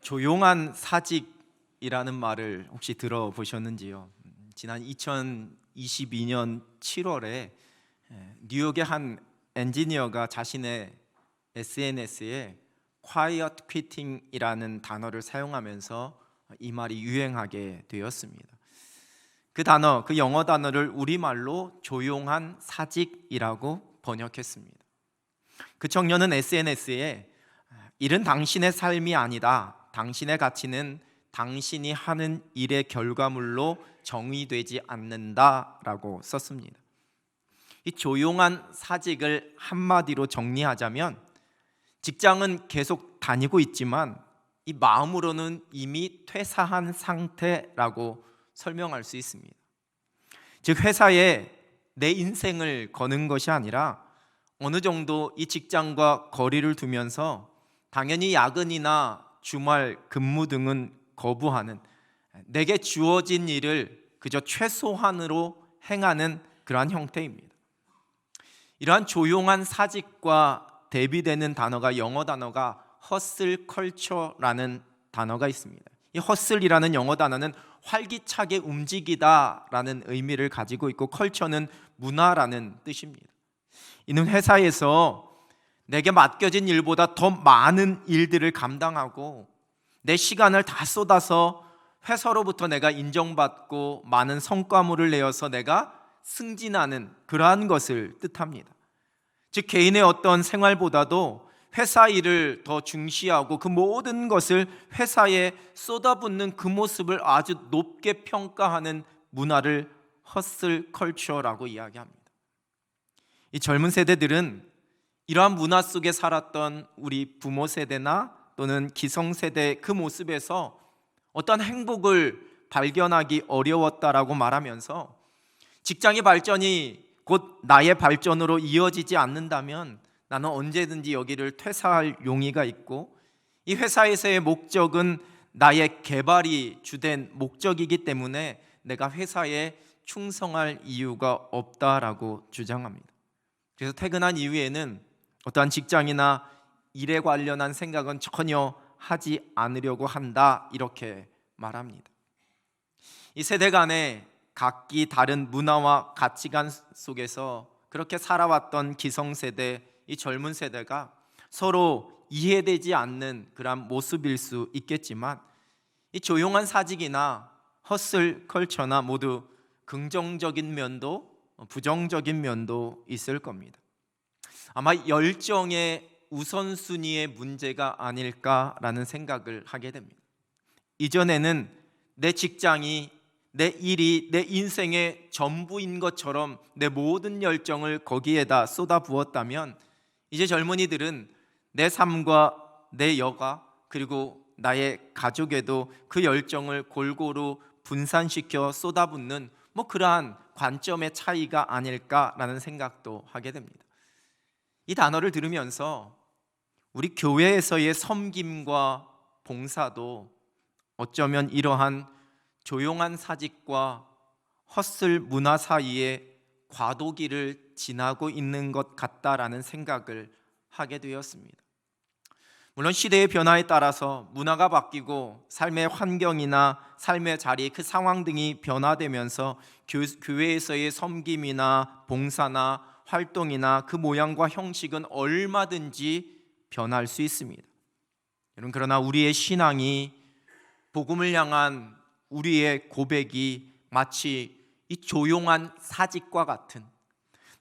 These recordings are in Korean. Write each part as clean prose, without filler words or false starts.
조용한 사직이라는 말을 혹시 들어보셨는지요? 지난 2022년 7월에 뉴욕의 한 엔지니어가 자신의 SNS에 Quiet Quitting이라는 단어를 사용하면서 이 말이 유행하게 되었습니다. 그 영어 단어를 우리말로 조용한 사직이라고 번역했습니다. 그 청년은 SNS에 일은 당신의 삶이 아니다. 당신의 가치는 당신이 하는 일의 결과물로 정의되지 않는다라고 썼습니다. 이 조용한 사직을 한마디로 정리하자면 직장은 계속 다니고 있지만 이 마음으로는 이미 퇴사한 상태라고 설명할 수 있습니다. 즉 회사에 내 인생을 거는 것이 아니라 어느 정도 이 직장과 거리를 두면서 당연히 야근이나 주말 근무 등은 거부하는, 내게 주어진 일을 그저 최소한으로 행하는 그러한 형태입니다. 이러한 조용한 사직과 대비되는 단어가 영어 단어가 허슬 컬처라는 단어가 있습니다. 이 허슬이라는 영어 단어는 활기차게 움직이다라는 의미를 가지고 있고 컬처는 문화라는 뜻입니다. 이는 회사에서 내게 맡겨진 일보다 더 많은 일들을 감당하고 내 시간을 다 쏟아서 회사로부터 내가 인정받고 많은 성과물을 내어서 내가 승진하는 그러한 것을 뜻합니다. 즉 개인의 어떤 생활보다도 회사 일을 더 중시하고 그 모든 것을 회사에 쏟아붓는 그 모습을 아주 높게 평가하는 문화를 허슬 컬처라고 이야기합니다. 이 젊은 세대들은 이러한 문화 속에 살았던 우리 부모 세대나 또는 기성세대 그 모습에서 어떤 행복을 발견하기 어려웠다라고 말하면서 직장의 발전이 곧 나의 발전으로 이어지지 않는다면 나는 언제든지 여기를 퇴사할 용의가 있고 이 회사에서의 목적은 나의 개발이 주된 목적이기 때문에 내가 회사에 충성할 이유가 없다라고 주장합니다. 그래서 퇴근한 이후에는 어떠한 직장이나 일에 관련한 생각은 전혀 하지 않으려고 한다 이렇게 말합니다. 이 세대 간에 각기 다른 문화와 가치관 속에서 그렇게 살아왔던 기성세대, 이 젊은 세대가 서로 이해되지 않는 그런 모습일 수 있겠지만 이 조용한 사직이나 허슬 컬처나 모두 긍정적인 면도 부정적인 면도 있을 겁니다. 아마 열정의 우선순위의 문제가 아닐까라는 생각을 하게 됩니다. 이전에는 내 직장이 내 일이 내 인생의 전부인 것처럼 내 모든 열정을 거기에다 쏟아부었다면 이제 젊은이들은 내 삶과 내 여가 그리고 나의 가족에도 그 열정을 골고루 분산시켜 쏟아붓는 그러한 관점의 차이가 아닐까라는 생각도 하게 됩니다. 이 단어를 들으면서 우리 교회에서의 섬김과 봉사도 어쩌면 이러한 조용한 사직과 헛슬 문화 사이에 과도기를 지나고 있는 것 같다라는 생각을 하게 되었습니다. 물론 시대의 변화에 따라서 문화가 바뀌고 삶의 환경이나 삶의 자리, 그 상황 등이 변화되면서 교회에서의 섬김이나 봉사나 활동이나 그 모양과 형식은 얼마든지 변할 수 있습니다. 여러분, 그러나 우리의 신앙이 복음을 향한 우리의 고백이 마치 이 조용한 사직과 같은,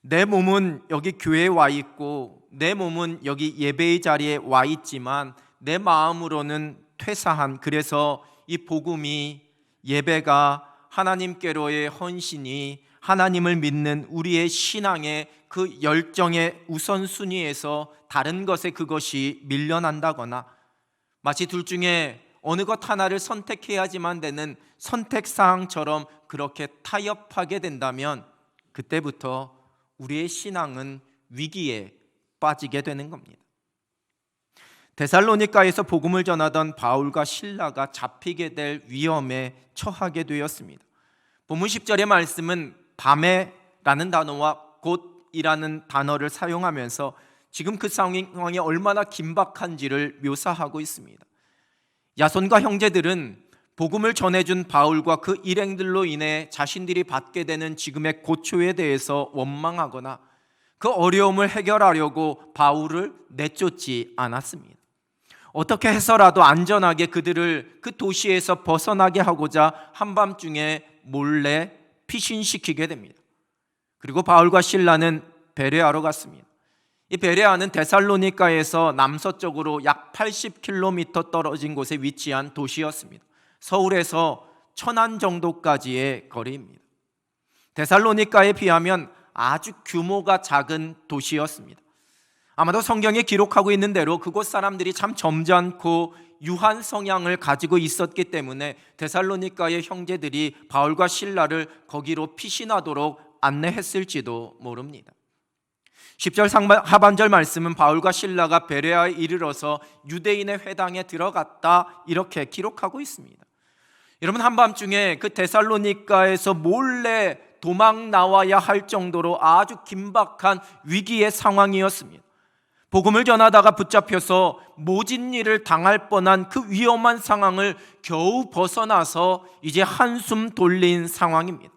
내 몸은 여기 교회에 와 있고 내 몸은 여기 예배의 자리에 와 있지만 내 마음으로는 퇴사한, 그래서 이 복음이, 예배가, 하나님께로의 헌신이, 하나님을 믿는 우리의 신앙의 그 열정의 우선순위에서 다른 것에 그것이 밀려난다거나 마치 둘 중에 어느 것 하나를 선택해야지만 되는 선택사항처럼 그렇게 타협하게 된다면 그때부터 우리의 신앙은 위기에 빠지게 되는 겁니다. 데살로니가에서 복음을 전하던 바울과 실라가 잡히게 될 위험에 처하게 되었습니다. 본문 10절의 말씀은 밤에 라는 단어와 곧이라는 단어를 사용하면서 지금 그 상황이 얼마나 긴박한지를 묘사하고 있습니다. 야손과 형제들은 복음을 전해준 바울과 그 일행들로 인해 자신들이 받게 되는 지금의 고초에 대해서 원망하거나 그 어려움을 해결하려고 바울을 내쫓지 않았습니다. 어떻게 해서라도 안전하게 그들을 그 도시에서 벗어나게 하고자 한밤중에 몰래 피신시키게 됩니다. 그리고 바울과 실라는 베레아로 갔습니다. 이 베레아는 데살로니가에서 남서쪽으로 약 80km 떨어진 곳에 위치한 도시였습니다. 서울에서 천안 정도까지의 거리입니다. 데살로니가에 비하면 아주 규모가 작은 도시였습니다. 아마도 성경에 기록하고 있는 대로 그곳 사람들이 참 점잖고 유한 성향을 가지고 있었기 때문에 데살로니가의 형제들이 바울과 실라를 거기로 피신하도록 안내했을지도 모릅니다. 10절 하반절 말씀은 바울과 실라가 베레아에 이르러서 유대인의 회당에 들어갔다 이렇게 기록하고 있습니다. 여러분, 한밤중에 그 데살로니가에서 몰래 도망 나와야 할 정도로 아주 긴박한 위기의 상황이었습니다. 복음을 전하다가 붙잡혀서 모진 일을 당할 뻔한 그 위험한 상황을 겨우 벗어나서 이제 한숨 돌린 상황입니다.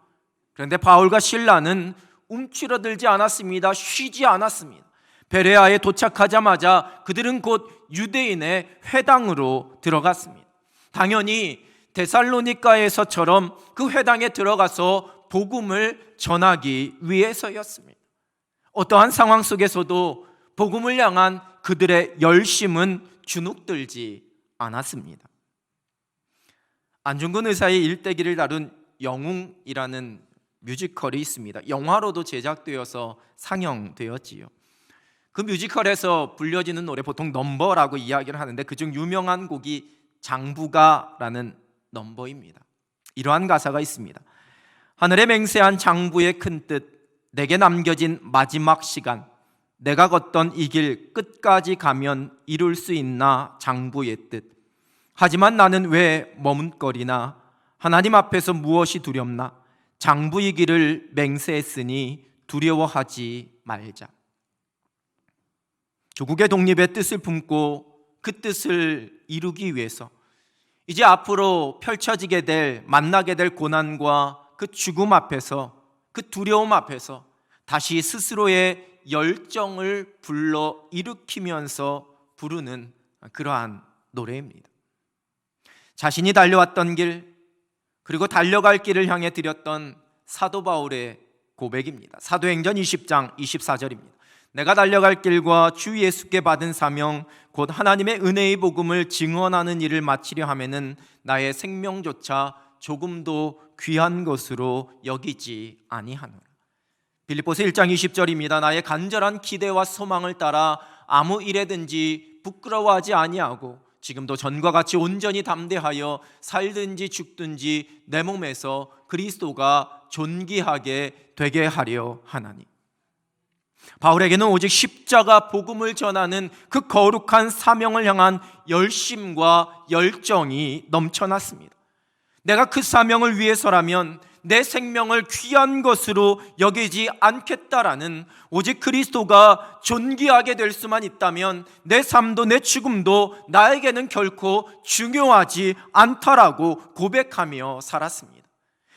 그런데 바울과 실라는 움츠러들지 않았습니다. 쉬지 않았습니다. 베레아에 도착하자마자 그들은 곧 유대인의 회당으로 들어갔습니다. 당연히 데살로니가에서처럼 그 회당에 들어가서 복음을 전하기 위해서였습니다. 어떠한 상황 속에서도 복음을 향한 그들의 열심은 주눅들지 않았습니다. 안중근 의사의 일대기를 다룬 영웅이라는 뮤지컬이 있습니다. 영화로도 제작되어서 상영되었지요. 그 뮤지컬에서 불려지는 노래 보통 넘버라고 이야기를 하는데 그중 유명한 곡이 장부가라는 넘버입니다. 이러한 가사가 있습니다. 하늘에 맹세한 장부의 큰 뜻, 내게 남겨진 마지막 시간, 내가 걷던 이 길 끝까지 가면 이룰 수 있나 장부의 뜻. 하지만 나는 왜 머뭇거리나, 하나님 앞에서 무엇이 두렵나, 장부의 길을 맹세했으니 두려워하지 말자. 조국의 독립의 뜻을 품고 그 뜻을 이루기 위해서 이제 앞으로 펼쳐지게 될, 만나게 될 고난과 그 죽음 앞에서, 그 두려움 앞에서 다시 스스로의 열정을 불러 일으키면서 부르는 그러한 노래입니다. 자신이 달려왔던 길, 그리고 달려갈 길을 향해 드렸던 사도 바울의 고백입니다. 사도행전 20장 24절입니다. 내가 달려갈 길과 주 예수께 받은 사명 곧 하나님의 은혜의 복음을 증언하는 일을 마치려 하면은 나의 생명조차 조금도 귀한 것으로 여기지 아니하노라. 빌립보서 1장 20절입니다. 나의 간절한 기대와 소망을 따라 아무 일에든지 부끄러워하지 아니하고 지금도 전과 같이 온전히 담대하여 살든지 죽든지 내 몸에서 그리스도가 존귀하게 되게 하려 하나니. 바울에게는 오직 십자가 복음을 전하는 그 거룩한 사명을 향한 열심과 열정이 넘쳐났습니다. 내가 그 사명을 위해서라면 내 생명을 귀한 것으로 여기지 않겠다라는, 오직 그리스도가 존귀하게 될 수만 있다면 내 삶도 내 죽음도 나에게는 결코 중요하지 않다라고 고백하며 살았습니다.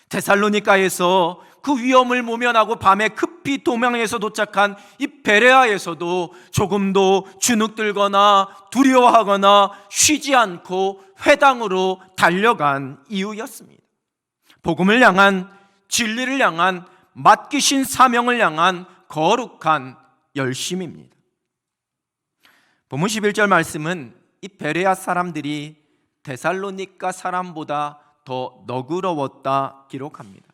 데살로니가에서 그 위험을 모면하고 밤에 급히 도망해서 도착한 이 베레아에서도 조금도 주눅들거나 두려워하거나 쉬지 않고 회당으로 달려간 이유였습니다. 복음을 향한, 진리를 향한, 맡기신 사명을 향한 거룩한 열심입니다. 본문 11절 말씀은 이 베레아 사람들이 데살로니가 사람보다 더 너그러웠다 기록합니다.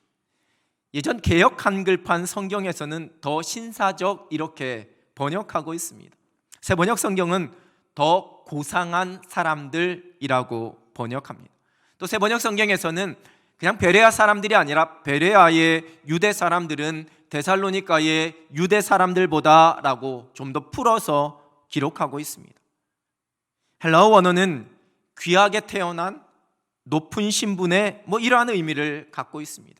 예전 개역 한글판 성경에서는 더 신사적 이렇게 번역하고 있습니다. 새 번역 성경은 더 고상한 사람들이라고 번역합니다. 또 새 번역 성경에서는 그냥 베레아 사람들이 아니라 베레아의 유대 사람들은 데살로니가의 유대 사람들보다라고 좀 더 풀어서 기록하고 있습니다. 헬라어 원어는 귀하게 태어난 높은 신분의 이러한 의미를 갖고 있습니다.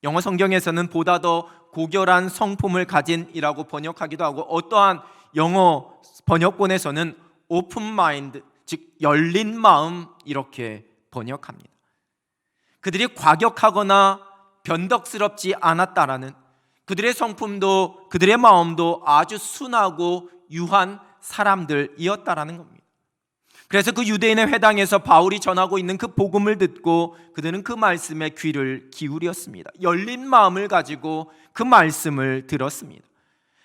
영어 성경에서는 보다 더 고결한 성품을 가진이라고 번역하기도 하고, 어떠한 영어 번역본에서는 open mind, 즉 열린 마음 이렇게 번역합니다. 그들이 과격하거나 변덕스럽지 않았다라는, 그들의 성품도 그들의 마음도 아주 순하고 유한 사람들이었다라는 겁니다. 그래서 그 유대인의 회당에서 바울이 전하고 있는 그 복음을 듣고 그들은 그 말씀에 귀를 기울였습니다. 열린 마음을 가지고 그 말씀을 들었습니다.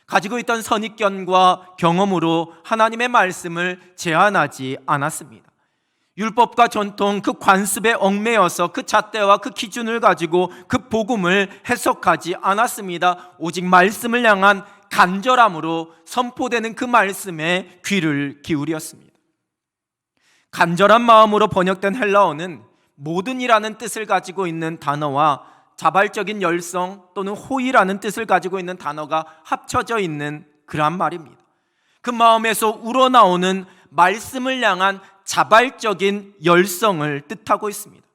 가지고 있던 선입견과 경험으로 하나님의 말씀을 제한하지 않았습니다. 율법과 전통, 그 관습에 얽매여서 그 잣대와 그 기준을 가지고 그 복음을 해석하지 않았습니다. 오직 말씀을 향한 간절함으로 선포되는 그 말씀에 귀를 기울였습니다. 간절한 마음으로 번역된 헬라어는 모든이라는 뜻을 가지고 있는 단어와 자발적인 열성 또는 호의라는 뜻을 가지고 있는 단어가 합쳐져 있는 그러한 말입니다. 그 마음에서 우러나오는 말씀을 향한 자발적인 열성을 뜻하고 있습니다.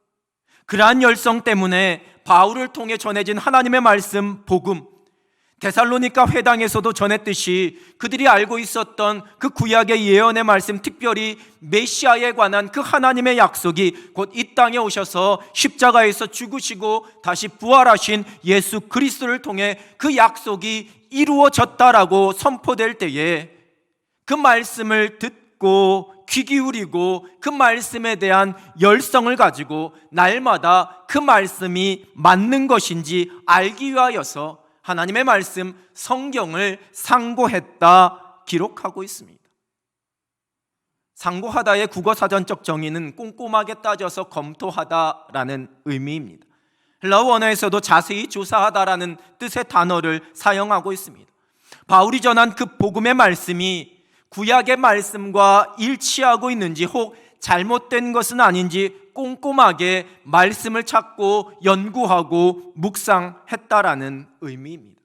그러한 열성 때문에 바울을 통해 전해진 하나님의 말씀, 복음, 데살로니가 회당에서도 전했듯이 그들이 알고 있었던 그 구약의 예언의 말씀, 특별히 메시아에 관한 그 하나님의 약속이 곧 이 땅에 오셔서 십자가에서 죽으시고 다시 부활하신 예수 그리스도를 통해 그 약속이 이루어졌다라고 선포될 때에 그 말씀을 듣고 귀 기울이고 그 말씀에 대한 열성을 가지고 날마다 그 말씀이 맞는 것인지 알기 위하여서 하나님의 말씀 성경을 상고했다 기록하고 있습니다. 상고하다의 국어사전적 정의는 꼼꼼하게 따져서 검토하다라는 의미입니다. 헬라어 원어에서도 자세히 조사하다라는 뜻의 단어를 사용하고 있습니다. 바울이 전한 그 복음의 말씀이 구약의 말씀과 일치하고 있는지 혹 잘못된 것은 아닌지 꼼꼼하게 말씀을 찾고 연구하고 묵상했다라는 의미입니다.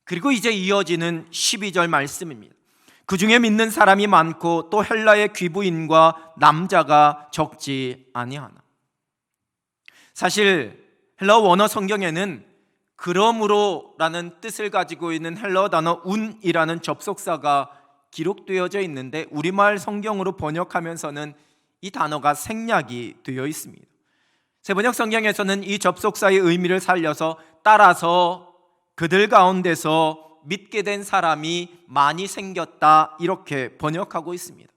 그리고 이제 이어지는 12절 말씀입니다. 그 중에 믿는 사람이 많고 또 헬라의 귀부인과 남자가 적지 아니하나. 사실 헬라어 원어 성경에는 그러므로라는 뜻을 가지고 있는 헬라어 단어 운이라는 접속사가 기록되어져 있는데 우리말 성경으로 번역하면서는 이 단어가 생략이 되어 있습니다. 새번역 성경에서는 이 접속사의 의미를 살려서 따라서 그들 가운데서 믿게 된 사람이 많이 생겼다 이렇게 번역하고 있습니다.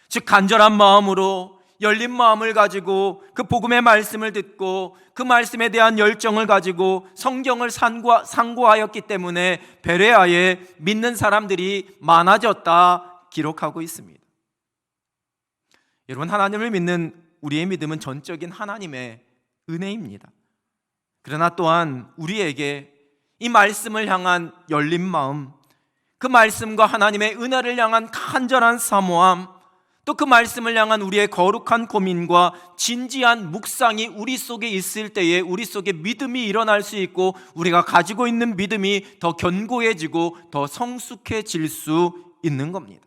즉 간절한 마음으로 열린 마음을 가지고 그 복음의 말씀을 듣고 그 말씀에 대한 열정을 가지고 성경을 상고하였기 때문에 베레아에 믿는 사람들이 많아졌다 기록하고 있습니다. 여러분, 하나님을 믿는 우리의 믿음은 전적인 하나님의 은혜입니다. 그러나 또한 우리에게 이 말씀을 향한 열린 마음, 그 말씀과 하나님의 은혜를 향한 간절한 사모함, 또 그 말씀을 향한 우리의 거룩한 고민과 진지한 묵상이 우리 속에 있을 때에 우리 속에 믿음이 일어날 수 있고 우리가 가지고 있는 믿음이 더 견고해지고 더 성숙해질 수 있는 겁니다.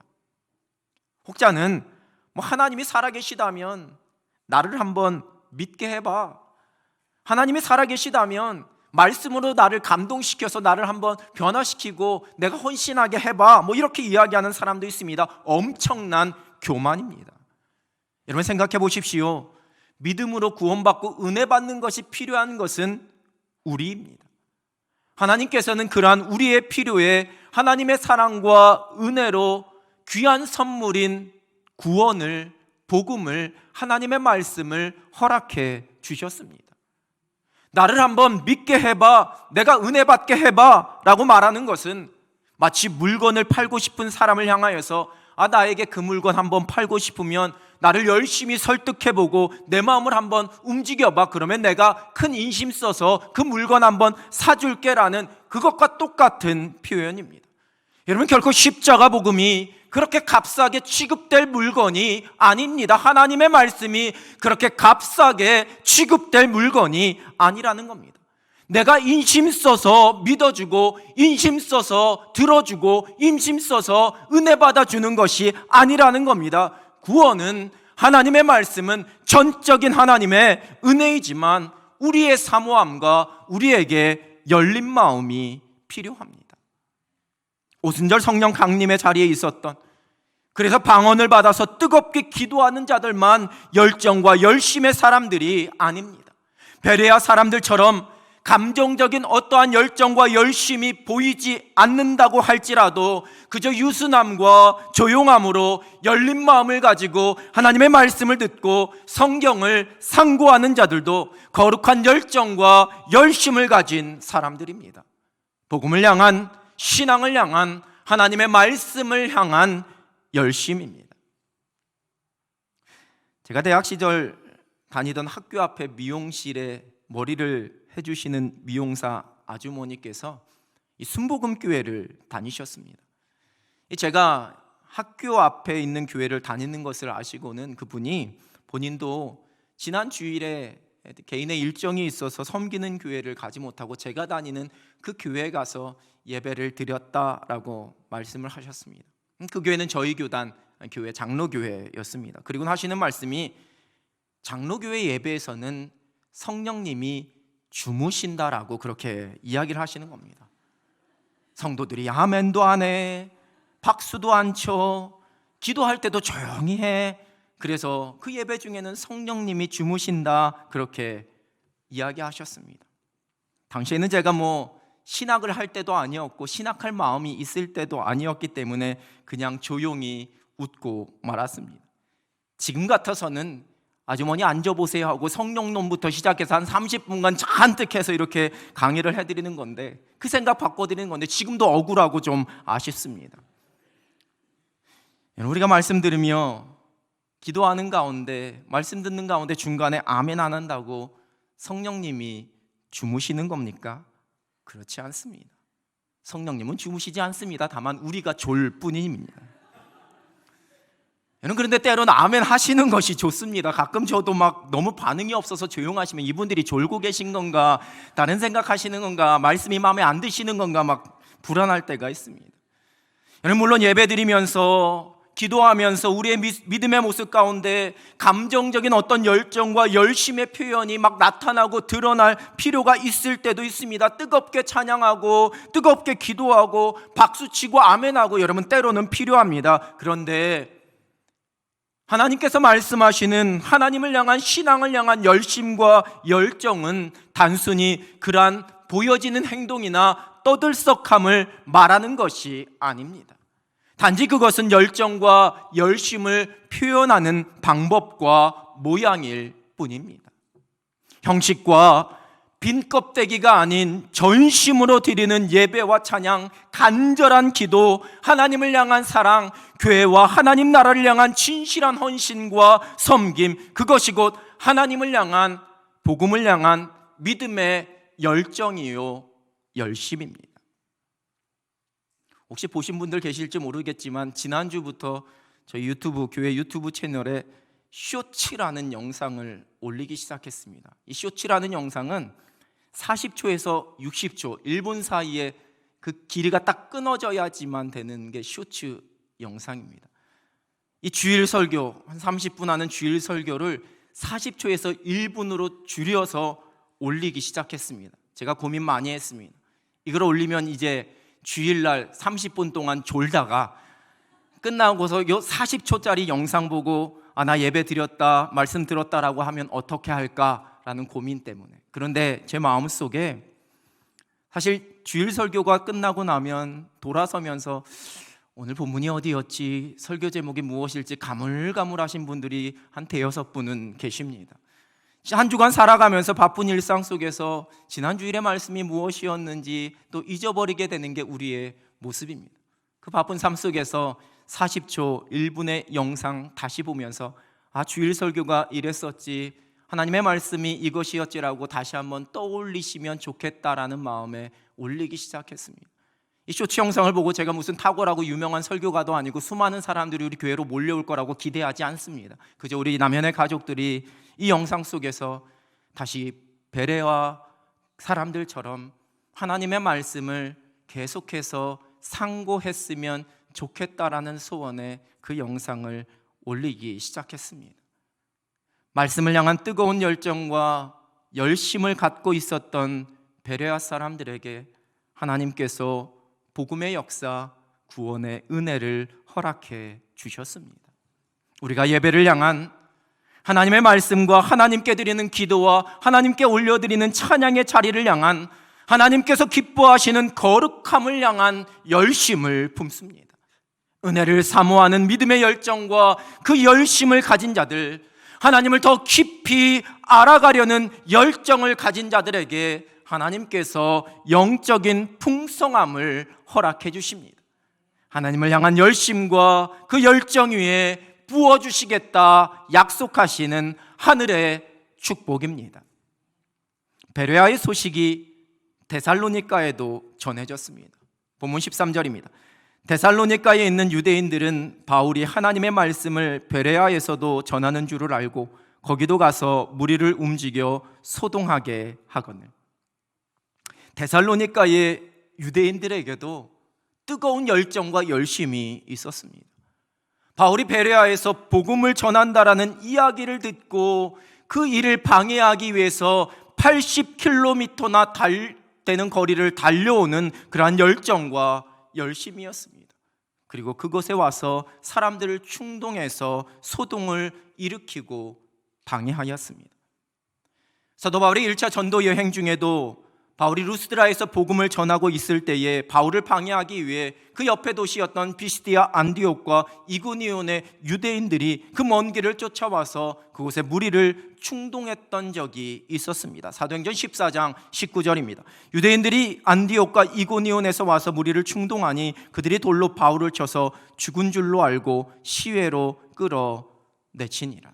혹자는 하나님이 살아계시다면 나를 한번 믿게 해봐, 하나님이 살아계시다면 말씀으로 나를 감동시켜서 나를 한번 변화시키고 내가 헌신하게 해봐, 이렇게 이야기하는 사람도 있습니다. 엄청난 교만입니다. 여러분 생각해 보십시오. 믿음으로 구원받고 은혜 받는 것이 필요한 것은 우리입니다. 하나님께서는 그러한 우리의 필요에 하나님의 사랑과 은혜로 귀한 선물인 구원을, 복음을, 하나님의 말씀을 허락해 주셨습니다. 나를 한번 믿게 해봐, 내가 은혜 받게 해봐 라고 말하는 것은 마치 물건을 팔고 싶은 사람을 향하여서 나에게 그 물건 한번 팔고 싶으면 나를 열심히 설득해보고 내 마음을 한번 움직여봐, 그러면 내가 큰 인심 써서 그 물건 한번 사줄게 라는 그것과 똑같은 표현입니다. 여러분, 결코 십자가 복음이 그렇게 값싸게 취급될 물건이 아닙니다. 하나님의 말씀이 그렇게 값싸게 취급될 물건이 아니라는 겁니다. 내가 인심 써서 믿어주고 인심 써서 들어주고 인심 써서 은혜 받아주는 것이 아니라는 겁니다. 구원은, 하나님의 말씀은 전적인 하나님의 은혜이지만 우리의 사모함과 우리에게 열린 마음이 필요합니다. 오순절 성령 강림의 자리에 있었던 그래서 방언을 받아서 뜨겁게 기도하는 자들만 열정과 열심의 사람들이 아닙니다. 베레아 사람들처럼 감정적인 어떠한 열정과 열심이 보이지 않는다고 할지라도 그저 유순함과 조용함으로 열린 마음을 가지고 하나님의 말씀을 듣고 성경을 상고하는 자들도 거룩한 열정과 열심을 가진 사람들입니다. 복음을 향한, 신앙을 향한, 하나님의 말씀을 향한 열심입니다. 제가 대학 시절 다니던 학교 앞에 미용실에 머리를 해주시는 미용사 아주머니께서 이 순복음교회를 다니셨습니다. 제가 학교 앞에 있는 교회를 다니는 것을 아시고는 그분이 본인도 지난 주일에 개인의 일정이 있어서 섬기는 교회를 가지 못하고 제가 다니는 그 교회에 가서 예배를 드렸다라고 말씀을 하셨습니다. 그 교회는 저희 교단 교회 장로교회였습니다. 그리고 하시는 말씀이 장로교회 예배에서는 성령님이 주무신다라고 그렇게 이야기를 하시는 겁니다. 성도들이 아멘도 안 해, 박수도 안 쳐, 기도할 때도 조용히 해. 그래서 그 예배 중에는 성령님이 주무신다 그렇게 이야기하셨습니다. 당시에는 제가 신학을 할 때도 아니었고 신학할 마음이 있을 때도 아니었기 때문에 그냥 조용히 웃고 말았습니다. 지금 같아서는 아주머니 앉아보세요 하고 성령론부터 시작해서 한 30분간 잔뜩 해서 이렇게 강의를 해드리는 건데, 그 생각 바꿔드리는 건데 지금도 억울하고 좀 아쉽습니다. 우리가 말씀 들으며 기도하는 가운데, 말씀 듣는 가운데 중간에 아멘 안 한다고 성령님이 주무시는 겁니까? 그렇지 않습니다. 성령님은 주무시지 않습니다. 다만 우리가 졸 뿐입니다. 그런데 때로는 아멘 하시는 것이 좋습니다. 가끔 저도 너무 반응이 없어서 조용하시면 이분들이 졸고 계신 건가, 다른 생각하시는 건가, 말씀이 마음에 안 드시는 건가 불안할 때가 있습니다. 물론 예배드리면서 기도하면서 우리의 믿음의 모습 가운데 감정적인 어떤 열정과 열심의 표현이 나타나고 드러날 필요가 있을 때도 있습니다. 뜨겁게 찬양하고 뜨겁게 기도하고 박수치고 아멘하고 여러분 때로는 필요합니다. 그런데 하나님께서 말씀하시는 하나님을 향한 신앙을 향한 열심과 열정은 단순히 그러한 보여지는 행동이나 떠들썩함을 말하는 것이 아닙니다. 단지 그것은 열정과 열심을 표현하는 방법과 모양일 뿐입니다. 형식과 빈 껍데기가 아닌 전심으로 드리는 예배와 찬양, 간절한 기도, 하나님을 향한 사랑, 교회와 하나님 나라를 향한 진실한 헌신과 섬김, 그것이 곧 하나님을 향한, 복음을 향한 믿음의 열정이요 열심입니다. 혹시 보신 분들 계실지 모르겠지만 지난주부터 저희 교회 유튜브 채널에 쇼츠라는 영상을 올리기 시작했습니다. 이 쇼츠라는 영상은 40초에서 60초, 1분 사이에 그 길이가 딱 끊어져야지만 되는 게 쇼츠 영상입니다. 이 주일 설교, 한 30분 하는 주일 설교를 40초에서 1분으로 줄여서 올리기 시작했습니다. 제가 고민 많이 했습니다. 이걸 올리면 이제 주일날 30분 동안 졸다가 끝나고서 요 40초짜리 영상 보고 나 예배 드렸다, 말씀 들었다라고 하면 어떻게 할까라는 고민 때문에. 그런데 제 마음속에 사실 주일 설교가 끝나고 나면 돌아서면서 오늘 본문이 어디였지, 설교 제목이 무엇일지 가물가물하신 분들이 한 대여섯 분은 계십니다. 한 주간 살아가면서 바쁜 일상 속에서 지난 주일의 말씀이 무엇이었는지 또 잊어버리게 되는 게 우리의 모습입니다. 그 바쁜 삶 속에서 40초, 1분의 영상 다시 보면서 주일 설교가 이랬었지, 하나님의 말씀이 이것이었지라고 다시 한번 떠올리시면 좋겠다라는 마음에 올리기 시작했습니다. 이 쇼츠 영상을 보고 제가 무슨 탁월하고 유명한 설교가도 아니고 수많은 사람들이 우리 교회로 몰려올 거라고 기대하지 않습니다. 그저 우리 남현의 가족들이 이 영상 속에서 다시 베레와 사람들처럼 하나님의 말씀을 계속해서 상고했으면 좋겠다라는 소원에 그 영상을 올리기 시작했습니다. 말씀을 향한 뜨거운 열정과 열심을 갖고 있었던 베레아 사람들에게 하나님께서 복음의 역사, 구원의 은혜를 허락해 주셨습니다. 우리가 예배를 향한 하나님의 말씀과 하나님께 드리는 기도와 하나님께 올려드리는 찬양의 자리를 향한 하나님께서 기뻐하시는 거룩함을 향한 열심을 품습니다. 은혜를 사모하는 믿음의 열정과 그 열심을 가진 자들, 하나님을 더 깊이 알아가려는 열정을 가진 자들에게 하나님께서 영적인 풍성함을 허락해 주십니다. 하나님을 향한 열심과 그 열정 위에 부어주시겠다 약속하시는 하늘의 축복입니다. 베레아의 소식이 데살로니가에도 전해졌습니다. 본문 13절입니다. 데살로니가에 있는 유대인들은 바울이 하나님의 말씀을 베레아에서도 전하는 줄을 알고 거기도 가서 무리를 움직여 소동하게 하거늘. 데살로니가의 유대인들에게도 뜨거운 열정과 열심이 있었습니다. 바울이 베레아에서 복음을 전한다라는 이야기를 듣고 그 일을 방해하기 위해서 80km나 되는 거리를 달려오는 그러한 열정과 열심이었습니다. 그리고 그곳에 와서 사람들을 충동해서 소동을 일으키고 방해하였습니다. 사도 바울의 1차 전도 여행 중에도 바울이 루스드라에서 복음을 전하고 있을 때에 바울을 방해하기 위해 그 옆에 도시였던 비시디아 안디옥과 이고니온의 유대인들이 그 먼 길을 쫓아와서 그곳에 무리를 충동했던 적이 있었습니다. 사도행전 14장 19절입니다. 유대인들이 안디옥과 이고니온에서 와서 무리를 충동하니 그들이 돌로 바울을 쳐서 죽은 줄로 알고 시외로 끌어내치니라.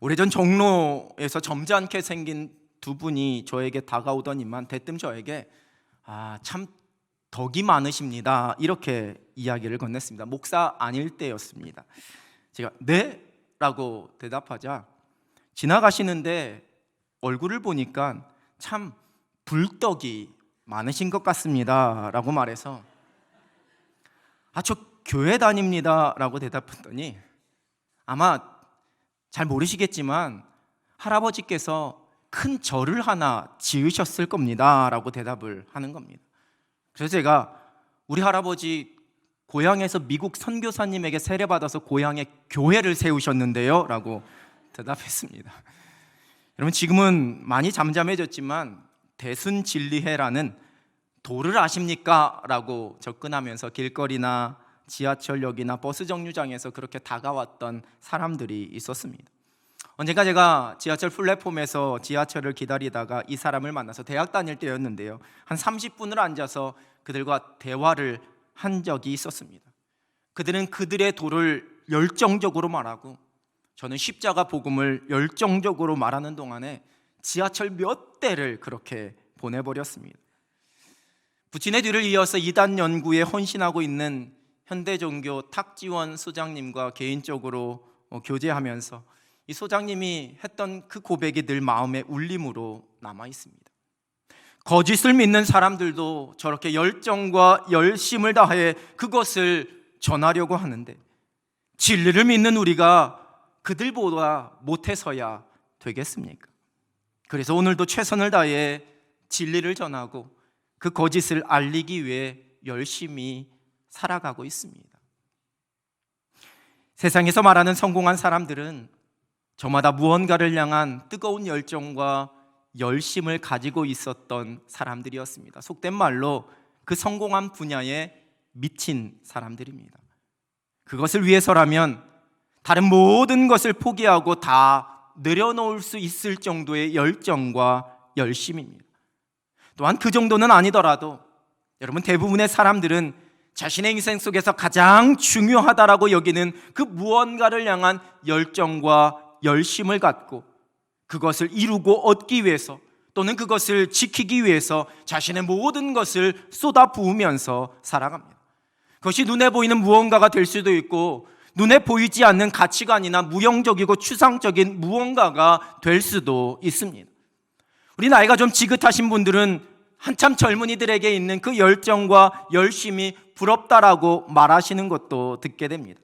오래전 종로에서 점잖게 생긴 두 분이 저에게 다가오더니만 대뜸 저에게 참 덕이 많으십니다 이렇게 이야기를 건넸습니다. 목사 아닐 때였습니다. 제가 네? 라고 대답하자 지나가시는데 얼굴을 보니까 참 불덕이 많으신 것 같습니다 라고 말해서 저 교회 다닙니다 라고 대답했더니 아마 잘 모르시겠지만 할아버지께서 큰 절을 하나 지으셨을 겁니다 라고 대답을 하는 겁니다. 그래서 제가 우리 할아버지 고향에서 미국 선교사님에게 세례받아서 고향에 교회를 세우셨는데요 라고 대답했습니다. 여러분 지금은 많이 잠잠해졌지만 대순진리회라는 도를 아십니까? 라고 접근하면서 길거리나 지하철역이나 버스 정류장에서 그렇게 다가왔던 사람들이 있었습니다. 언젠가 제가 지하철 플랫폼에서 지하철을 기다리다가 이 사람을 만나서 대학 다닐 때였는데요, 한 30분을 앉아서 그들과 대화를 한 적이 있었습니다. 그들은 그들의 도를 열정적으로 말하고 저는 십자가 복음을 열정적으로 말하는 동안에 지하철 몇 대를 그렇게 보내버렸습니다. 부친의 뒤를 이어서 이단 연구에 헌신하고 있는 현대종교 탁지원 소장님과 개인적으로 교제하면서 이 소장님이 했던 그 고백이 늘 마음의 울림으로 남아 있습니다. 거짓을 믿는 사람들도 저렇게 열정과 열심을 다해 그것을 전하려고 하는데 진리를 믿는 우리가 그들보다 못해서야 되겠습니까? 그래서 오늘도 최선을 다해 진리를 전하고 그 거짓을 알리기 위해 열심히 살아가고 있습니다. 세상에서 말하는 성공한 사람들은 저마다 무언가를 향한 뜨거운 열정과 열심을 가지고 있었던 사람들이었습니다. 속된 말로 그 성공한 분야에 미친 사람들입니다. 그것을 위해서라면 다른 모든 것을 포기하고 다 내려놓을 수 있을 정도의 열정과 열심입니다. 또한 그 정도는 아니더라도 여러분 대부분의 사람들은 자신의 인생 속에서 가장 중요하다라고 여기는 그 무언가를 향한 열정과 열심을 갖고 그것을 이루고 얻기 위해서 또는 그것을 지키기 위해서 자신의 모든 것을 쏟아 부으면서 살아갑니다. 그것이 눈에 보이는 무언가가 될 수도 있고 눈에 보이지 않는 가치관이나 무형적이고 추상적인 무언가가 될 수도 있습니다. 우리 나이가 좀 지긋하신 분들은 한참 젊은이들에게 있는 그 열정과 열심이 부럽다라고 말하시는 것도 듣게 됩니다.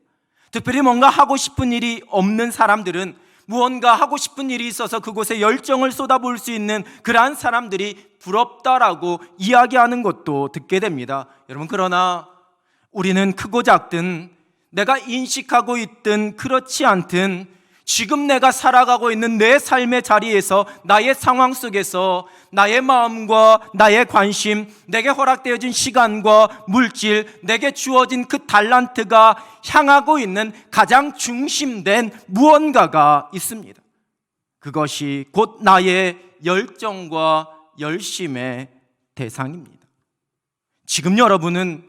특별히 뭔가 하고 싶은 일이 없는 사람들은 무언가 하고 싶은 일이 있어서 그곳에 열정을 쏟아부을 수 있는 그러한 사람들이 부럽다라고 이야기하는 것도 듣게 됩니다. 여러분 그러나 우리는 크고 작든 내가 인식하고 있든 그렇지 않든 지금 내가 살아가고 있는 내 삶의 자리에서, 나의 상황 속에서 나의 마음과 나의 관심, 내게 허락되어진 시간과 물질, 내게 주어진 그 달란트가 향하고 있는 가장 중심된 무언가가 있습니다. 그것이 곧 나의 열정과 열심의 대상입니다. 지금 여러분은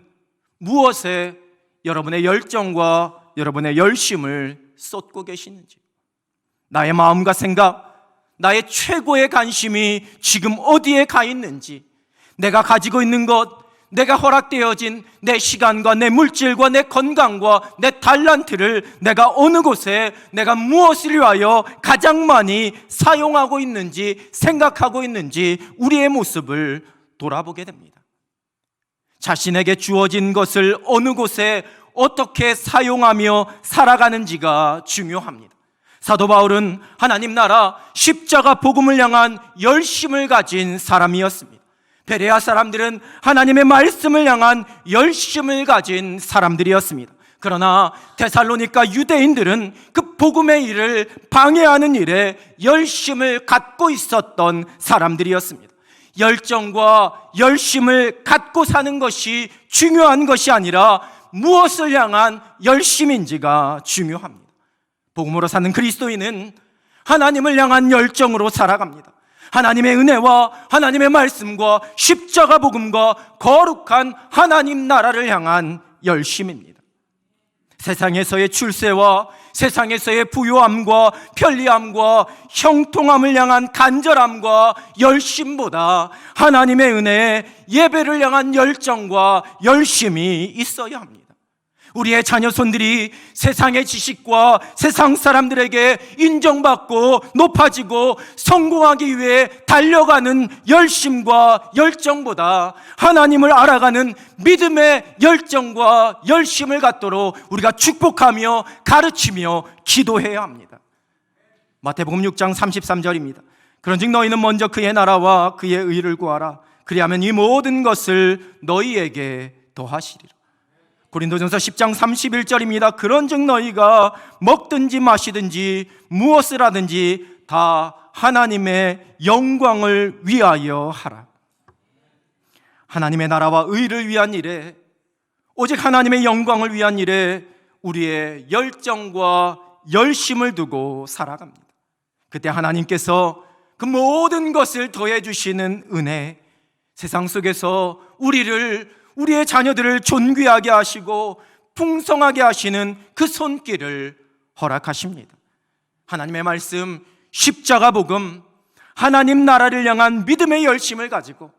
무엇에 여러분의 열정과 여러분의 열심을 쏟고 계시는지, 나의 마음과 생각, 나의 최고의 관심이 지금 어디에 가 있는지, 내가 가지고 있는 것, 내가 허락되어진 내 시간과 내 물질과 내 건강과 내 달란트를 내가 어느 곳에, 내가 무엇을 위하여 가장 많이 사용하고 있는지, 생각하고 있는지 우리의 모습을 돌아보게 됩니다. 자신에게 주어진 것을 어느 곳에 어떻게 사용하며 살아가는지가 중요합니다. 사도 바울은 하나님 나라 십자가 복음을 향한 열심을 가진 사람이었습니다. 베레아 사람들은 하나님의 말씀을 향한 열심을 가진 사람들이었습니다. 그러나 데살로니가 유대인들은 그 복음의 일을 방해하는 일에 열심을 갖고 있었던 사람들이었습니다. 열정과 열심을 갖고 사는 것이 중요한 것이 아니라 무엇을 향한 열심인지가 중요합니다. 복음으로 사는 그리스도인은 하나님을 향한 열정으로 살아갑니다. 하나님의 은혜와 하나님의 말씀과 십자가 복음과 거룩한 하나님 나라를 향한 열심입니다. 세상에서의 출세와 세상에서의 부요함과 편리함과 형통함을 향한 간절함과 열심보다 하나님의 은혜에 예배를 향한 열정과 열심이 있어야 합니다. 우리의 자녀손들이 세상의 지식과 세상 사람들에게 인정받고 높아지고 성공하기 위해 달려가는 열심과 열정보다 하나님을 알아가는 믿음의 열정과 열심을 갖도록 우리가 축복하며 가르치며 기도해야 합니다. 마태복음 6장 33절입니다. 그런즉 너희는 먼저 그의 나라와 그의 의를 구하라. 그리하면 이 모든 것을 너희에게 더하시리라. 고린도전서 10장 31절입니다. 그런즉 너희가 먹든지 마시든지 무엇을 하든지 다 하나님의 영광을 위하여 하라. 하나님의 나라와 의를 위한 일에, 오직 하나님의 영광을 위한 일에 우리의 열정과 열심을 두고 살아갑니다. 그때 하나님께서 그 모든 것을 더해 주시는 은혜, 세상 속에서 우리의 자녀들을 존귀하게 하시고 풍성하게 하시는 그 손길을 허락하십니다. 하나님의 말씀, 십자가 복음, 하나님 나라를 향한 믿음의 열심을 가지고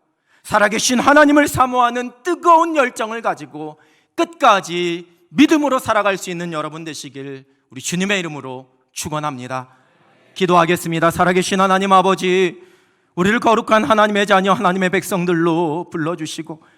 살아계신 하나님을 사모하는 뜨거운 열정을 가지고 끝까지 믿음으로 살아갈 수 있는 여러분 되시길 우리 주님의 이름으로 축원합니다. 기도하겠습니다. 살아계신 하나님 아버지, 우리를 거룩한 하나님의 자녀, 하나님의 백성들로 불러주시고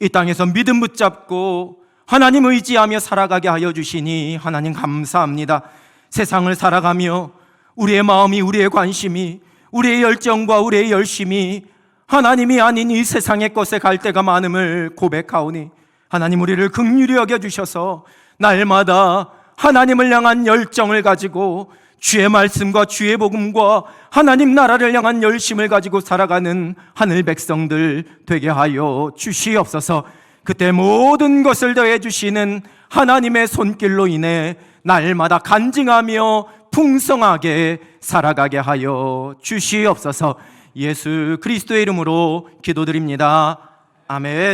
이 땅에서 믿음 붙잡고 하나님 의지하며 살아가게 하여 주시니 하나님 감사합니다. 세상을 살아가며 우리의 마음이, 우리의 관심이, 우리의 열정과 우리의 열심이 하나님이 아닌 이 세상의 것에 갈 때가 많음을 고백하오니 하나님 우리를 긍휼히 여겨주셔서 날마다 하나님을 향한 열정을 가지고 주의 말씀과 주의 복음과 하나님 나라를 향한 열심을 가지고 살아가는 하늘 백성들 되게 하여 주시옵소서. 그때 모든 것을 더해 주시는 하나님의 손길로 인해 날마다 간증하며 풍성하게 살아가게 하여 주시옵소서. 예수 그리스도의 이름으로 기도드립니다. 아멘.